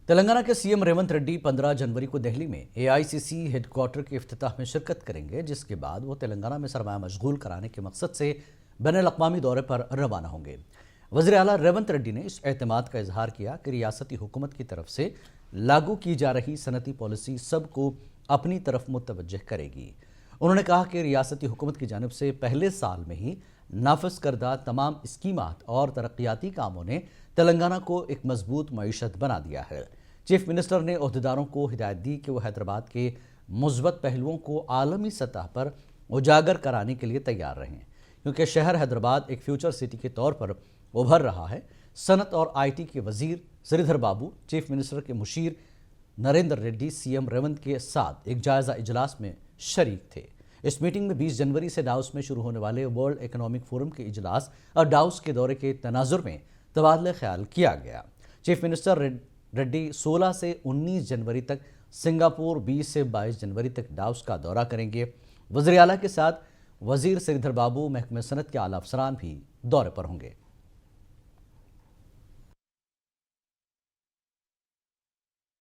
तेलंगाना के सीएम रेवंत रेड्डी 15 जनवरी को दिल्ली में एआईसीसी हेडक्वार्टर के इफ्तिताह में शिरकत करेंगे, जिसके बाद वो तेलंगाना में सरमाया मशगूल कराने के मकसद से बैनुल-अक़वामी दौरे पर रवाना होंगे। वज़ीर आला रेवंत रेड्डी ने इस एतमाद का इजहार किया कि रियासती हुकूमत की तरफ से लागू की जा रही सनती पॉलिसी सबको अपनी तरफ मुतवज्जह करेगी। उन्होंने कहा कि रियासती हुकूमत की जानिब से पहले साल में ही नाफिज करदा तमाम स्कीमात और तरक्याती कामों ने तेलंगाना को एक मजबूत मईशत बना दिया है। चीफ मिनिस्टर ने ओहदेदारों को हिदायत दी कि वो हैदराबाद के मुस्बत पहलुओं को आलमी सतह पर उजागर कराने के लिए तैयार रहें, क्योंकि शहर हैदराबाद एक फ्यूचर सिटी के तौर पर उभर रहा है। सनत और आईटी के वजीर श्रीधर बाबू, चीफ मिनिस्टर के मुशीर नरेंद्र रेड्डी सीएम रेवंत के साथ एक जायजा इजलास में शरीक थे। इस मीटिंग में 20 जनवरी से डाउस में शुरू होने वाले वर्ल्ड इकोनॉमिक फोरम के इजलास और डाउस के दौरे के तनाजुर में तबादला ख्याल किया गया। चीफ मिनिस्टर रेड्डी 16 से 19 जनवरी तक सिंगापुर, 20 से 22 जनवरी तक डाउस का दौरा करेंगे। वज़ीर आला के साथ वजीर श्रीधर बाबू, महकमे सनत के आला अफसरान भी दौरे पर होंगे।